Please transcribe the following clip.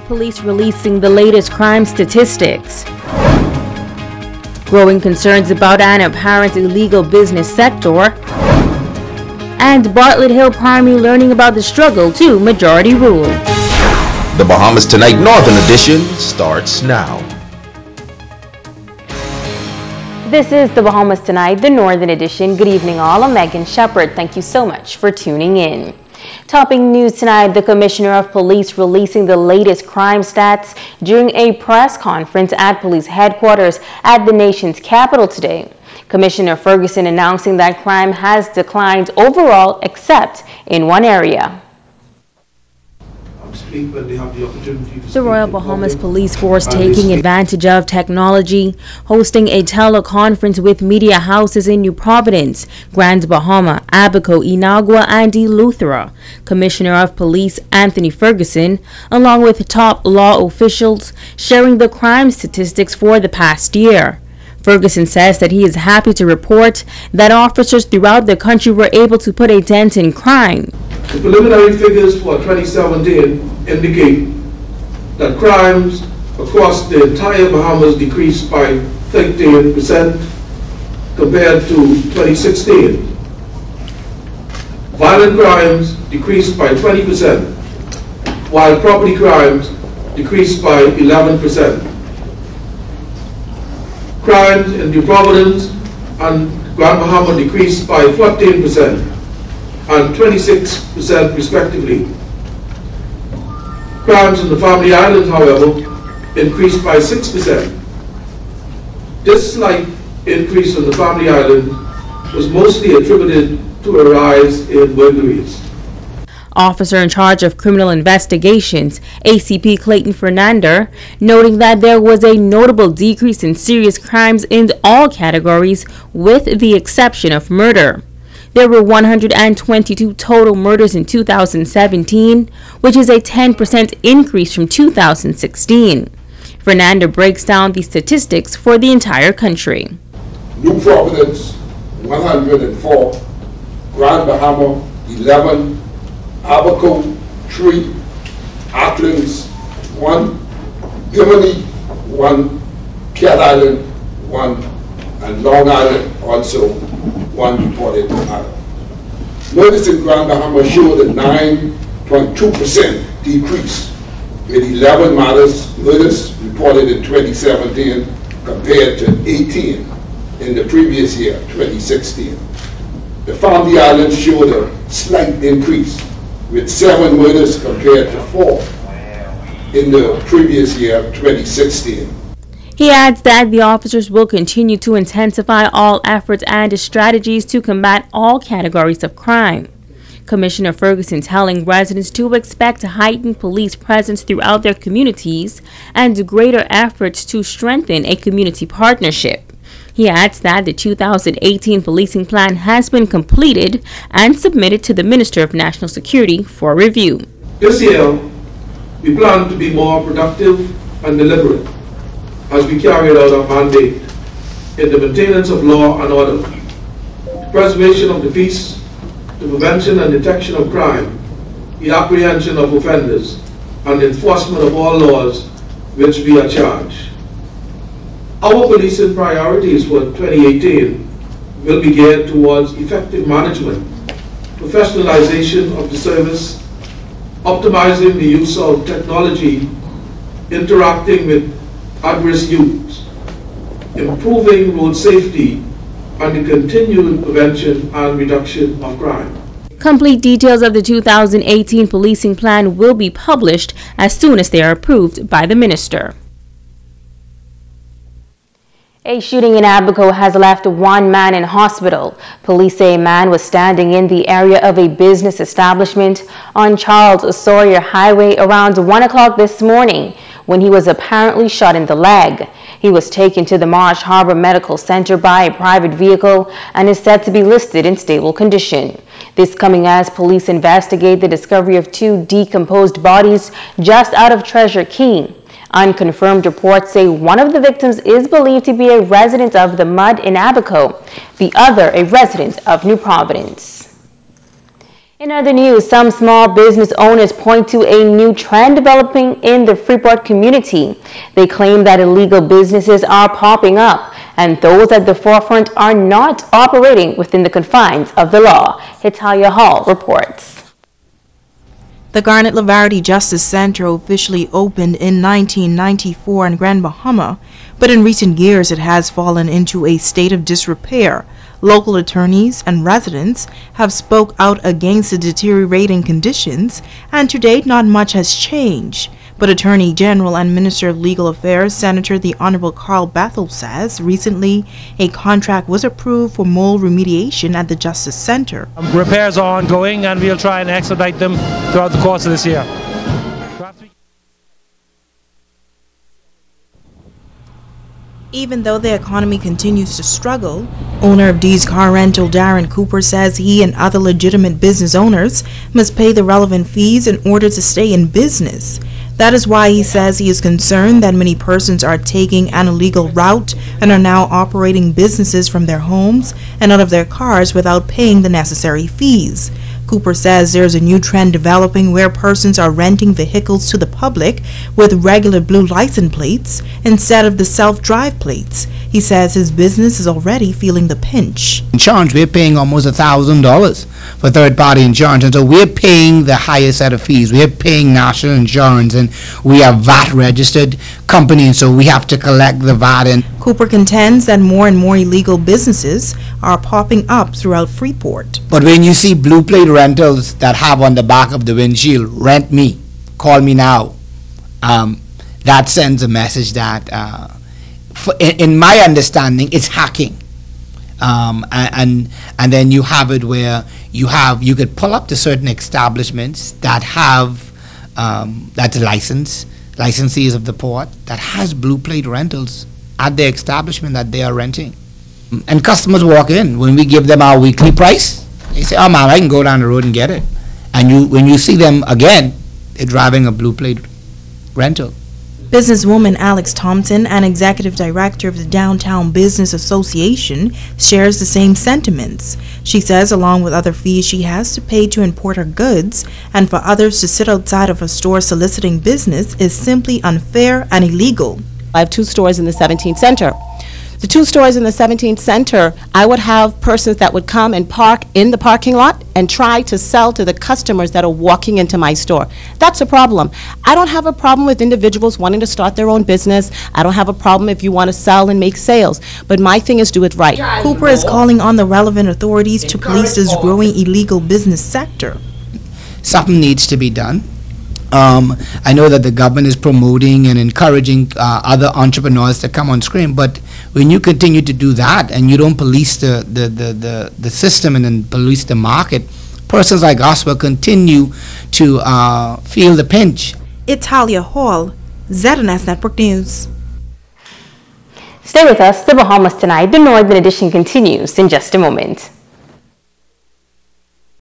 Police releasing the latest crime statistics. Growing concerns about an apparent illegal business sector. And Bartlett Hill Primary learning about the struggle to majority rule. The Bahamas Tonight Northern Edition starts now. This is the Bahamas Tonight, the Northern Edition. Good evening all, I'm Megan Shepard. Thank you so much for tuning in. Topping news tonight, the Commissioner of Police releasing the latest crime stats during a press conference at police headquarters at the nation's capital today. Commissioner Ferguson announcing that crime has declined overall except in one area. The Royal Bahamas Police Force taking advantage of technology, hosting a teleconference with media houses in New Providence, Grand Bahama, Abaco, Inagua, and Eleuthera. Commissioner of Police Anthony Ferguson, along with top law officials, sharing the crime statistics for the past year. Ferguson says that he is happy to report that officers throughout the country were able to put a dent in crime. The preliminary figures for 2017 indicate that crimes across the entire Bahamas decreased by 13% compared to 2016. Violent crimes decreased by 20%, while property crimes decreased by 11%. Crimes in New Providence and Grand Bahama decreased by 14% and 26% respectively. Crimes in the Family Islands, however, increased by 6%. This slight increase in the Family Island was mostly attributed to a rise in burglaries. Officer in charge of criminal investigations, ACP Clayton Fernander, noting that there was a notable decrease in serious crimes in all categories with the exception of murder. There were 122 total murders in 2017, which is a 10% increase from 2016. Fernander breaks down the statistics for the entire country. New Providence, 104, Grand Bahama, 11, Abaco, 3, Auckland's 1, Bimini, 1, Cat Island, 1, and Long Island also 1 reported matter. Murders in Grand Bahama showed a 9.2% decrease, with 11 murders reported in 2017 compared to 18 in the previous year, 2016. The Family Islands showed a slight increase, with 7 murders compared to 4 in the previous year, 2016. He adds that the officers will continue to intensify all efforts and strategies to combat all categories of crime. Commissioner Ferguson telling residents to expect a heightened police presence throughout their communities and greater efforts to strengthen a community partnership. He adds that the 2018 policing plan has been completed and submitted to the Minister of National Security for review. This year, we plan to be more productive and deliberate as we carry out our mandate in the maintenance of law and order, the preservation of the peace, the prevention and detection of crime, the apprehension of offenders, and enforcement of all laws which we are charged. Our policing priorities for 2018 will be geared towards effective management, professionalization of the service, optimizing the use of technology, interacting with at-risk youths, improving road safety, and the continued prevention and reduction of crime. Complete details of the 2018 policing plan will be published as soon as they are approved by the minister. A shooting in Abaco has left one man in hospital. Police say a man was standing in the area of a business establishment on Charles Sawyer Highway around 1 o'clock this morning when he was apparently shot in the leg. He was taken to the Marsh Harbor Medical Center by a private vehicle and is said to be listed in stable condition. This coming as police investigate the discovery of 2 decomposed bodies just out of Treasure Key. Unconfirmed reports say one of the victims is believed to be a resident of the Mud in Abaco, the other a resident of New Providence. In other news, some small business owners point to a new trend developing in the Freeport community. They claim that illegal businesses are popping up and those at the forefront are not operating within the confines of the law. Hitalia Hall reports. The Garnet Lavardi Justice Center officially opened in 1994 in Grand Bahama, but in recent years it has fallen into a state of disrepair. Local attorneys and residents have spoke out against the deteriorating conditions, and to date not much has changed. But Attorney General and Minister of Legal Affairs, Senator the Honorable Carl Bethel, says recently a contract was approved for mold remediation at the Justice Center. Repairs are ongoing and we'll try and expedite them throughout the course of this year. Even though the economy continues to struggle, owner of Dee's Car Rental Darren Cooper says he and other legitimate business owners must pay the relevant fees in order to stay in business. That is why he says he is concerned that many persons are taking an illegal route and are now operating businesses from their homes and out of their cars without paying the necessary fees. Cooper says there's a new trend developing where persons are renting vehicles to the public with regular blue license plates instead of the self-drive plates. He says his business is already feeling the pinch. Insurance, we're paying almost $1,000 for third-party insurance, and so we're paying the highest set of fees. We're paying national insurance, and we are VAT-registered company, and so we have to collect the VAT. And Cooper contends that more and more illegal businesses are popping up throughout Freeport. But when you see blue plate rentals that have on the back of the windshield, rent me, call me now, that sends a message that, in my understanding, it's hacking. And then you have it where you could pull up to certain establishments that have that's licensees of the port that has blue plate rentals at the establishment that they are renting. And customers walk in. When we give them our weekly price, they say, oh man, I can go down the road and get it. And when you see them again, they're driving a blue plate rental. Businesswoman Alex Thompson, an executive director of the Downtown Business Association, shares the same sentiments. She says along with other fees she has to pay to import her goods and for others to sit outside of her store soliciting business is simply unfair and illegal. I have 2 stores in the 17th Center. The 2 stores in the 17th Center, I would have persons that would come and park in the parking lot and try to sell to the customers that are walking into my store. That's a problem. I don't have a problem with individuals wanting to start their own business. I don't have a problem if you want to sell and make sales. But my thing is do it right. Cooper is calling on the relevant authorities to police this growing illegal business sector. Something needs to be done. I know that the government is promoting and encouraging other entrepreneurs to come on screen, but when you continue to do that and you don't police the system and then police the market, persons like us will continue to feel the pinch. Hitalia Hall, ZNS Network News. Stay with us, the Bahamas Tonight. The Northern Edition continues in just a moment.